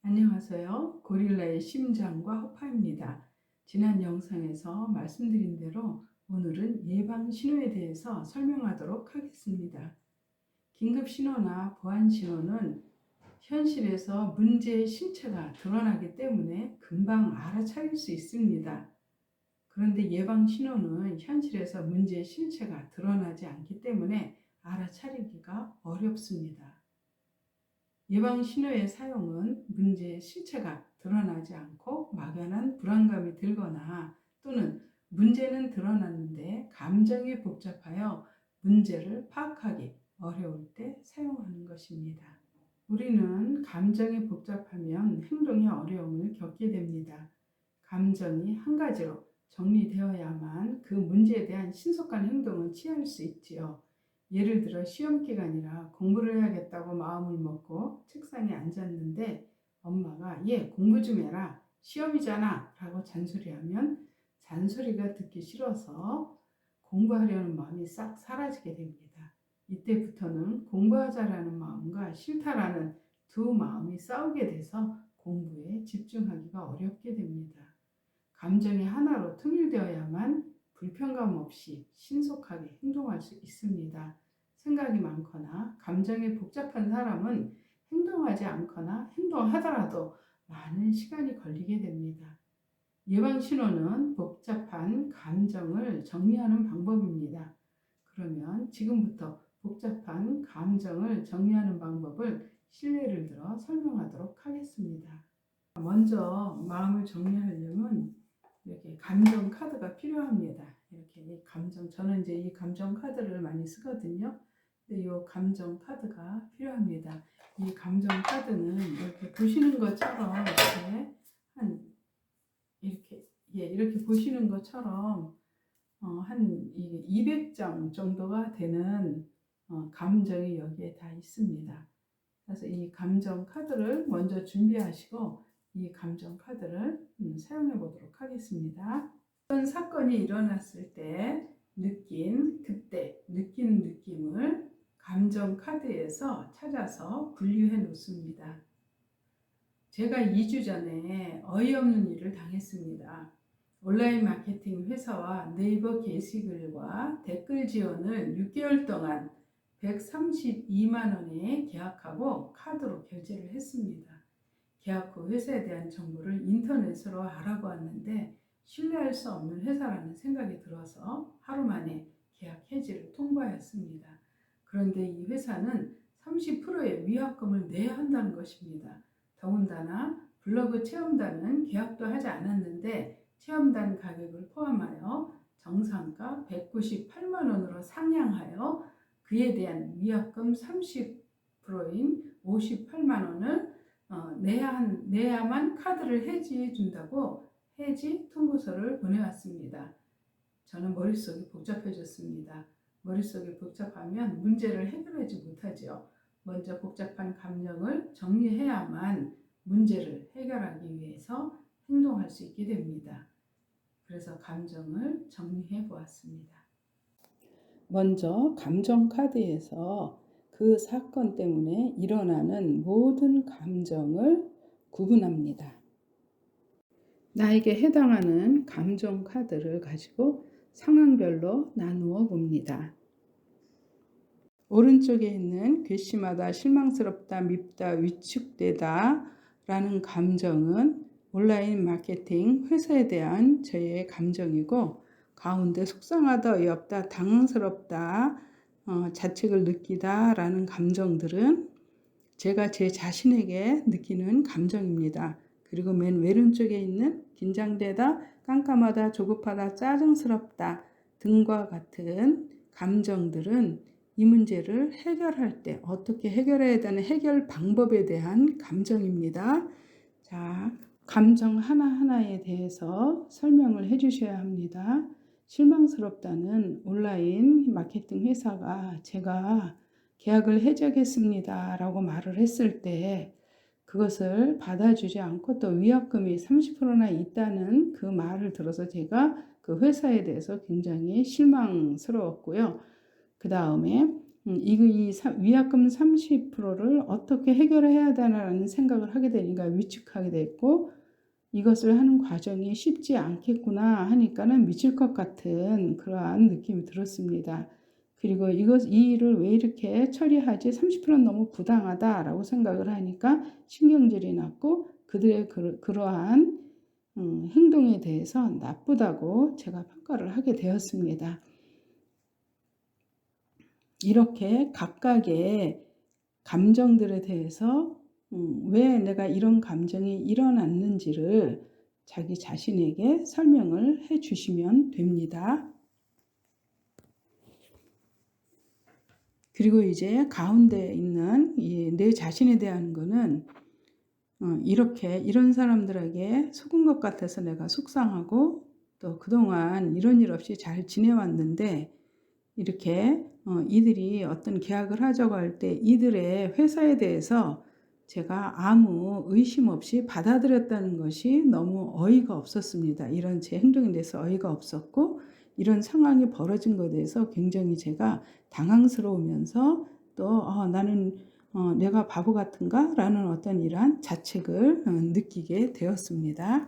안녕하세요. 고릴라의 심장과 허파입니다. 지난 영상에서 말씀드린 대로 오늘은 예방 신호에 대해서 설명하도록 하겠습니다. 긴급 신호나 보안 신호는 현실에서 문제의 실체가 드러나기 때문에 금방 알아차릴 수 있습니다. 그런데 예방 신호는 현실에서 문제의 실체가 드러나지 않기 때문에 알아차리기가 어렵습니다. 예방 신호의 사용은 문제의 실체가 드러나지 않고 막연한 불안감이 들거나 또는 문제는 드러났는데 감정이 복잡하여 문제를 파악하기 어려울 때 사용하는 것입니다. 우리는 감정이 복잡하면 행동에 어려움을 겪게 됩니다. 감정이 한 가지로 정리되어야만 그 문제에 대한 신속한 행동을 취할 수 있지요. 예를 들어 시험 기간이라 공부를 해야겠다고 마음을 먹고 책상에 앉았는데 엄마가 얘 공부 좀 해라 시험이잖아 라고 잔소리하면 잔소리가 듣기 싫어서 공부하려는 마음이 싹 사라지게 됩니다. 이때부터는 공부하자라는 마음과 싫다라는 두 마음이 싸우게 돼서 공부에 집중하기가 어렵게 됩니다. 감정이 하나로 통일되어야만 불편감 없이 신속하게 행동할 수 있습니다. 생각이 많거나 감정이 복잡한 사람은 행동하지 않거나 행동하더라도 많은 시간이 걸리게 됩니다. 예방 신호는 복잡한 감정을 정리하는 방법입니다. 그러면 지금부터 복잡한 감정을 정리하는 방법을 실례를 들어 설명하도록 하겠습니다. 먼저 마음을 정리하려면 이렇게 감정 카드가 필요합니다. 이렇게 저는 이제 이 감정 카드를 많이 쓰거든요. 근데 이 감정 카드가 필요합니다. 이 감정 카드는 이렇게 보시는 것처럼 이렇게 보시는 것처럼 한 200장 정도가 되는 감정이 여기에 다 있습니다. 그래서 이 감정 카드를 먼저 준비하시고 이 감정 카드를 사용해 보도록 하겠습니다. 어떤 사건이 일어났을 때 느낀 느낌을 감정 카드에서 찾아서 분류해 놓습니다. 제가 2주 전에 어이없는 일을 당했습니다. 온라인 마케팅 회사와 네이버 게시글과 댓글 지원을 6개월 동안 132만 원에 계약하고 카드로 결제를 했습니다. 계약 후 회사에 대한 정보를 인터넷으로 알아보았는데 신뢰할 수 없는 회사라는 생각이 들어서 하루 만에 계약 해지를 통보하였습니다. 그런데 이 회사는 30%의 위약금을 내야 한다는 것입니다. 더군다나 블로그 체험단은 계약도 하지 않았는데 체험단 가격을 포함하여 정상가 198만 원으로 상향하여 그에 대한 위약금 30%인 58만 원을 내야만 카드를 해지해 준다고 해지 통보서를 보내왔습니다. 저는 머릿속이 복잡해졌습니다. 머릿속이 복잡하면 문제를 해결하지 못하지요. 먼저 복잡한 감정을 정리해야만 문제를 해결하기 위해서 행동할 수 있게 됩니다. 그래서 감정을 정리해 보았습니다. 먼저 감정 카드에서 그 사건 때문에 일어나는 모든 감정을 구분합니다. 나에게 해당하는 감정 카드를 가지고 상황별로 나누어 봅니다. 오른쪽에 있는 괘씸하다, 실망스럽다, 밉다, 위축되다 라는 감정은 온라인 마케팅 회사에 대한 저의 감정이고, 가운데 속상하다, 어이없다, 당황스럽다, 자책을 느끼다 라는 감정들은 제가 제 자신에게 느끼는 감정입니다. 그리고 맨 왼쪽에 있는 긴장되다, 깜깜하다, 조급하다, 짜증스럽다 등과 같은 감정들은 이 문제를 해결할 때 어떻게 해결해야 되는 해결 방법에 대한 감정입니다. 자, 감정 하나하나에 대해서 설명을 해 주셔야 합니다. 실망스럽다는 온라인 마케팅 회사가 제가 계약을 해지하겠습니다 라고 말을 했을 때 그것을 받아주지 않고 또 위약금이 30%나 있다는 그 말을 들어서 제가 그 회사에 대해서 굉장히 실망스러웠고요. 그 다음에 위약금 30%를 어떻게 해결해야 되나라는 생각을 하게 되니까 위축하게 됐고, 이것을 하는 과정이 쉽지 않겠구나 하니까는 미칠 것 같은 그러한 느낌이 들었습니다. 그리고 이 일을 왜 이렇게 처리하지? 30%는 너무 부당하다라고 생각을 하니까 신경질이 났고, 그들의 그러한 행동에 대해서 나쁘다고 제가 평가를 하게 되었습니다. 이렇게 각각의 감정들에 대해서 왜 내가 이런 감정이 일어났는지를 자기 자신에게 설명을 해 주시면 됩니다. 그리고 이제 가운데 있는 내 자신에 대한 거는 이렇게 이런 사람들에게 속은 것 같아서 내가 속상하고, 또 그동안 이런 일 없이 잘 지내왔는데 이렇게 이들이 어떤 계약을 하자고 할 때 이들의 회사에 대해서 제가 아무 의심 없이 받아들였다는 것이 너무 어이가 없었습니다. 이런 제 행동에 대해서 어이가 없었고, 이런 상황이 벌어진 것에 대해서 굉장히 제가 당황스러우면서 또 나는 내가 바보 같은가? 라는 어떤 이러한 자책을 느끼게 되었습니다.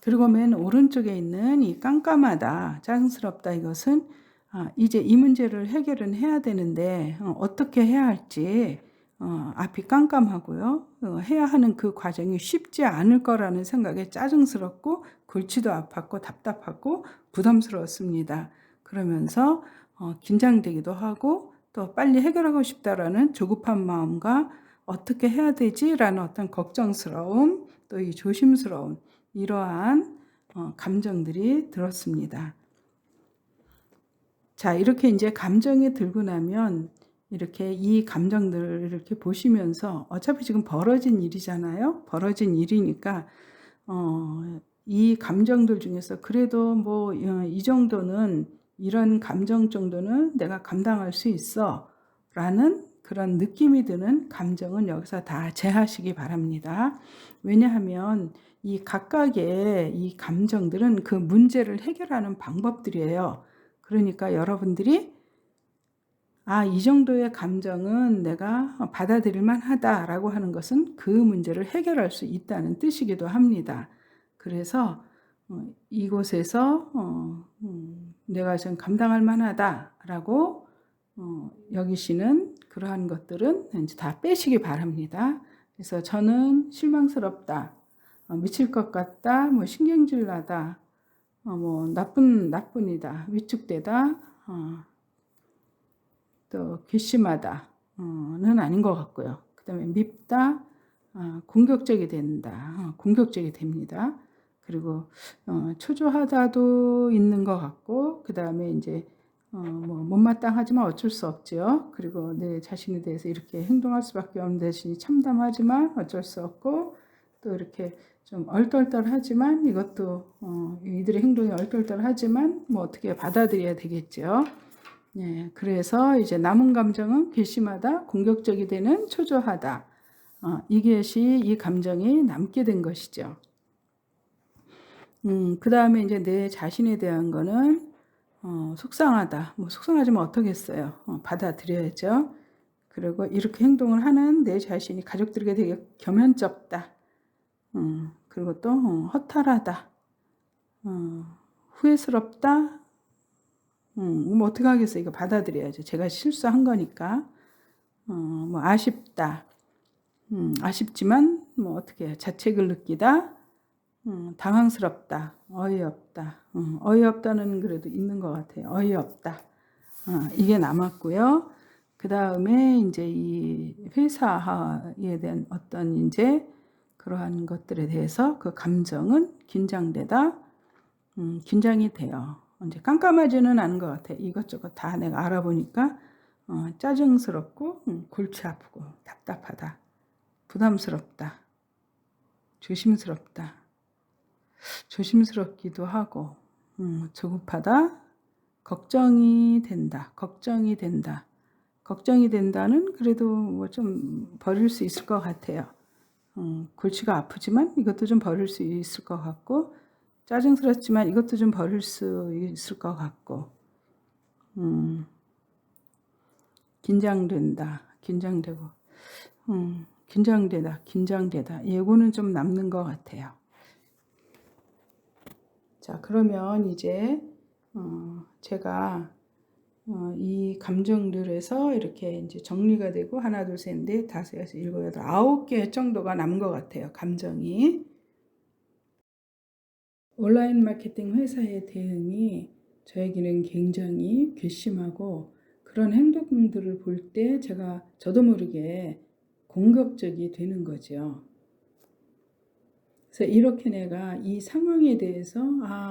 그리고 맨 오른쪽에 있는 이 깜깜하다, 짜증스럽다, 이것은 이제 이 문제를 해결은 해야 되는데 어떻게 해야 할지 앞이 깜깜하고요. 해야 하는 그 과정이 쉽지 않을 거라는 생각에 짜증스럽고 골치도 아팠고 답답하고 부담스러웠습니다. 그러면서 긴장되기도 하고 또 빨리 해결하고 싶다라는 조급한 마음과 어떻게 해야 되지라는 어떤 걱정스러움, 또 이 조심스러움, 이러한 감정들이 들었습니다. 자, 이렇게 이제 감정이 들고 나면 이렇게 이 감정들을 이렇게 보시면서 어차피 지금 벌어진 일이잖아요. 벌어진 일이니까 이 감정들 중에서 그래도 뭐 이 정도는, 이런 감정 정도는 내가 감당할 수 있어 라는 그런 느낌이 드는 감정은 여기서 다 제하시기 바랍니다. 왜냐하면 이 각각의 이 감정들은 그 문제를 해결하는 방법들이에요. 그러니까 여러분들이 이 정도의 감정은 내가 받아들일 만하다라고 하는 것은 그 문제를 해결할 수 있다는 뜻이기도 합니다. 그래서 이곳에서 내가 지금 감당할 만하다라고 여기시는 그러한 것들은 이제 다 빼시기 바랍니다. 그래서 저는 실망스럽다, 미칠 것 같다, 뭐 신경질 나다, 뭐 나쁜이다, 위축되다, 또 괘씸하다는 아닌 것 같고요. 그 다음에 밉다, 공격적이 된다, 공격적이 됩니다. 그리고 초조하다도 있는 것 같고, 그 다음에 이제 뭐 못마땅하지만 어쩔 수 없죠. 그리고 내 자신에 대해서 이렇게 행동할 수밖에 없는 대신에 참담하지만 어쩔 수 없고, 또 이렇게 좀 얼떨떨하지만 이것도 이들의 행동이 얼떨떨하지만 뭐 어떻게 받아들여야 되겠죠. 예, 그래서 이제 남은 감정은 괘씸하다, 공격적이 되는, 초조하다. 이것이 이 감정이 남게 된 것이죠. 그 다음에 이제 내 자신에 대한 거는 속상하다. 뭐 속상하지만 어떻겠어요. 받아들여야죠. 그리고 이렇게 행동을 하는 내 자신이 가족들에게 되게 겸연쩍다. 그리고 또 허탈하다. 후회스럽다. 뭐 어떻게 하겠어요. 이거 받아들여야죠. 제가 실수한 거니까. 뭐 아쉽다. 아쉽지만 뭐 어떻게 해요. 자책을 느끼다. 당황스럽다. 어이없다. 어이없다는 그래도 있는 것 같아요. 어이없다. 이게 남았고요. 그 다음에 이제 이 회사에 대한 어떤 이제 그러한 것들에 대해서 그 감정은 긴장되다. 긴장이 돼요. 이제 깜깜하지는 않은 것 같아요. 이것저것 다 내가 알아보니까 짜증스럽고 골치 아프고 답답하다. 부담스럽다. 조심스럽다. 조심스럽기도 하고 조급하다. 걱정이 된다. 걱정이 된다. 걱정이 된다는 그래도 뭐 좀 버릴 수 있을 것 같아요. 골치가 아프지만 이것도 좀 버릴 수 있을 것 같고, 짜증스럽지만 이것도 좀 버릴 수 있을 것 같고, 긴장된다, 긴장되고, 긴장되다, 긴장되다. 예고는 좀 남는 것 같아요. 자, 그러면 이제 제가 이 감정들에서 이렇게 이제 정리가 되고 하나, 둘, 셋, 넷, 다섯, 여섯, 일곱, 여덟, 9개 정도가 남은 것 같아요. 감정이. 온라인 마케팅 회사의 대응이 저에게는 굉장히 괘씸하고 그런 행동들을 볼 때 저도 모르게 공격적이 되는 거죠. 그래서 이렇게 내가 이 상황에 대해서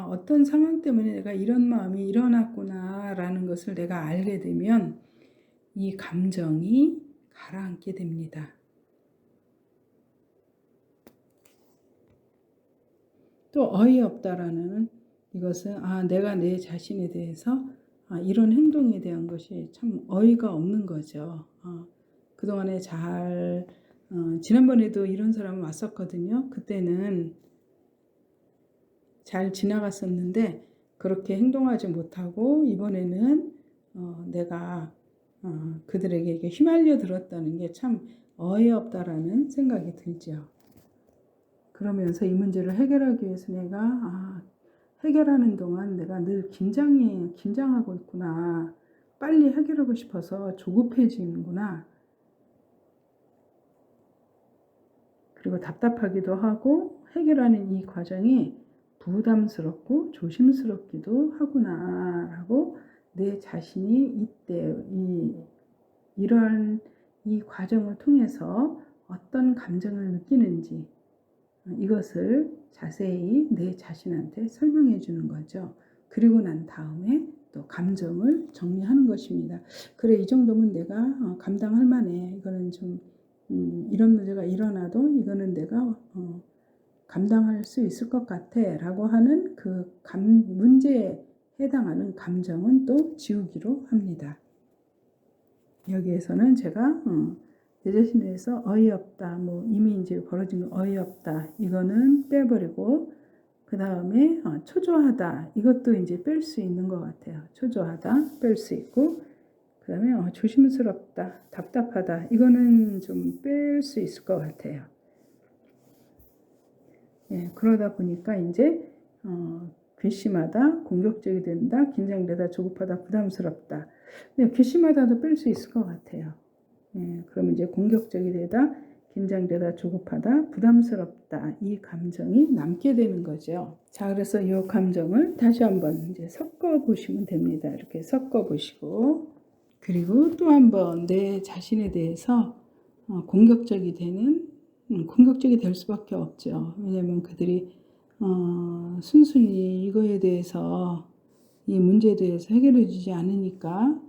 어떤 상황 때문에 내가 이런 마음이 일어났구나 라는 것을 내가 알게 되면 이 감정이 가라앉게 됩니다. 또 어이없다라는 이것은 내가 내 자신에 대해서 이런 행동에 대한 것이 참 어이가 없는 거죠. 그동안에 지난번에도 이런 사람이 왔었거든요. 그때는 잘 지나갔었는데 그렇게 행동하지 못하고 이번에는 내가 그들에게 이렇게 휘말려 들었다는 게 참 어이없다라는 생각이 들죠. 그러면서 이 문제를 해결하기 위해서 내가 해결하는 동안 내가 늘 긴장하고 있구나. 빨리 해결하고 싶어서 조급해지는구나. 그리고 답답하기도 하고 해결하는 이 과정이 부담스럽고 조심스럽기도 하구나라고 내 자신이 이러한 이 과정을 통해서 어떤 감정을 느끼는지 이것을 자세히 내 자신한테 설명해 주는 거죠. 그리고 난 다음에 또 감정을 정리하는 것입니다. 그래, 이 정도면 내가 감당할 만해. 이거는 좀 이런 문제가 일어나도 이거는 내가 감당할 수 있을 것 같아 라고 하는 그 문제에 해당하는 감정은 또 지우기로 합니다. 여기에서는 제가 내 자신에 대해서 어이없다, 이미 이제 벌어진 거 어이없다, 이거는 빼버리고, 그 다음에 초조하다, 이것도 이제 뺄 수 있는 것 같아요. 초조하다, 뺄 수 있고, 그 다음에 조심스럽다, 답답하다, 이거는 좀 뺄 수 있을 것 같아요. 예, 그러다 보니까 이제 괘씸하다, 공격적이 된다, 긴장되다, 조급하다, 부담스럽다. 근데 괘씸하다도 뺄 수 있을 것 같아요. 예, 그러면 이제 공격적이 되다, 긴장되다, 조급하다, 부담스럽다, 이 감정이 남게 되는 거죠. 자, 그래서 이 감정을 다시 한번 이제 섞어 보시면 됩니다. 이렇게 섞어 보시고, 그리고 또 한번 내 자신에 대해서 공격적이 될 수밖에 없죠. 왜냐하면 그들이 순순히 이거에 대해서 이 문제에 대해서 해결해 주지 않으니까,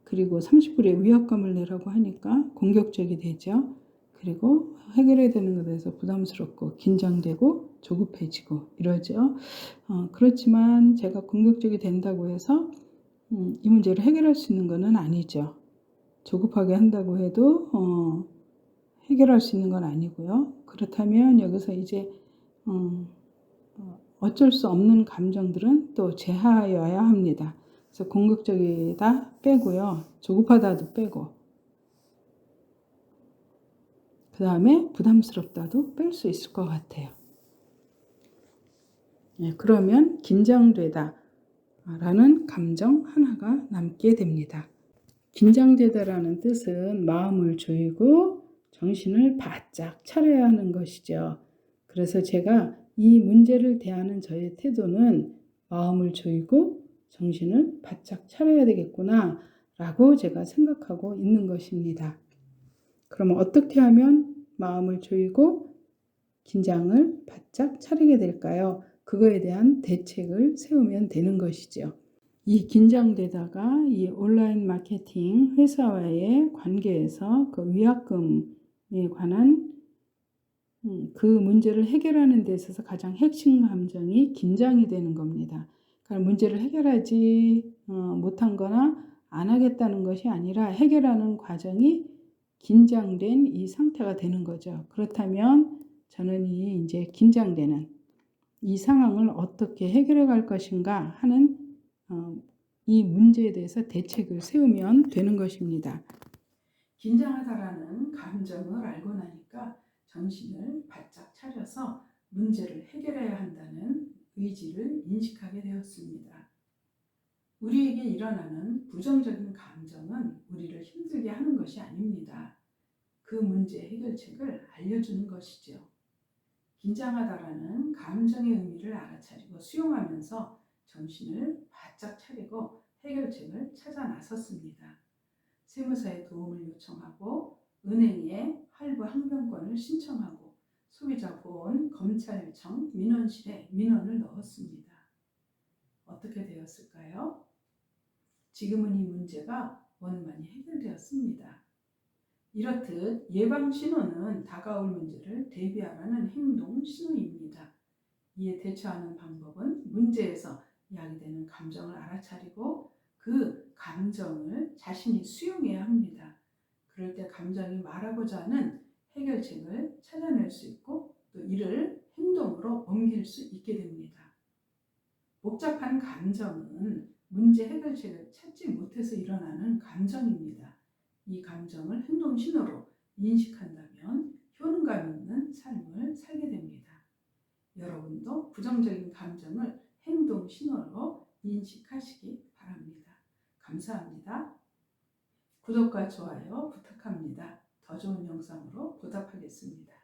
그리고 30불의 위압감을 내라고 하니까 공격적이 되죠. 그리고 해결해야 되는 것에 대해서 부담스럽고 긴장되고 조급해지고 이러죠. 그렇지만 제가 공격적이 된다고 해서 이 문제를 해결할 수 있는 것은 아니죠. 조급하게 한다고 해도 해결할 수 있는 건 아니고요. 그렇다면 여기서 이제 어쩔 수 없는 감정들은 또 제하여야 합니다. 그래서 공격적이다 빼고요. 조급하다도 빼고, 그 다음에 부담스럽다도 뺄 수 있을 것 같아요. 예, 그러면 긴장되다 라는 감정 하나가 남게 됩니다. 긴장되다라는 뜻은 마음을 조이고 정신을 바짝 차려야 하는 것이죠. 그래서 제가 이 문제를 대하는 저의 태도는 마음을 조이고 정신을 바짝 차려야 되겠구나 라고 제가 생각하고 있는 것입니다. 그러면 어떻게 하면 마음을 조이고 긴장을 바짝 차리게 될까요? 그거에 대한 대책을 세우면 되는 것이죠. 이 긴장되다가 이 온라인 마케팅 회사와의 관계에서 그 위약금에 관한 그 문제를 해결하는 데 있어서 가장 핵심 감정이 긴장이 되는 겁니다. 그러니까 문제를 해결하지 못한 거나 안 하겠다는 것이 아니라 해결하는 과정이 긴장된 이 상태가 되는 거죠. 그렇다면 저는 이제 긴장되는 이 상황을 어떻게 해결해 갈 것인가 하는 이 문제에 대해서 대책을 세우면 되는 것입니다. 긴장하다라는 감정을 알고 나니까 정신을 바짝 차려서 문제를 해결해야 한다는 의지를 인식하게 되었습니다. 우리에게 일어나는 부정적인 감정은 우리를 힘들게 하는 것이 아닙니다. 그 문제 해결책을 알려주는 것이죠. 긴장하다라는 감정의 의미를 알아차리고 수용하면서 정신을 바짝 차리고 해결책을 찾아 나섰습니다. 세무사의 도움을 요청하고 은행에 할부 항변권을 신청하고 소비자보호원 검찰청 민원실에 민원을 넣었습니다. 어떻게 되었을까요? 지금은 이 문제가 원만히 해결되었습니다. 이렇듯 예방 신호는 다가올 문제를 대비하라는 행동 신호입니다. 이에 대처하는 방법은 문제에서 야기되는 감정을 알아차리고 그 감정을 자신이 수용해야 합니다. 그럴 때 감정이 말하고자 하는 해결책을 찾아낼 수 있고 또 이를 행동으로 옮길 수 있게 됩니다. 복잡한 감정은 문제 해결책을 찾지 못해서 일어나는 감정입니다. 이 감정을 행동 신호로 인식한다면 효능감 있는 삶을 살게 됩니다. 여러분도 부정적인 감정을 행동 신호로 인식하시기 바랍니다. 감사합니다. 구독과 좋아요 부탁합니다. 더 좋은 영상으로 보답하겠습니다.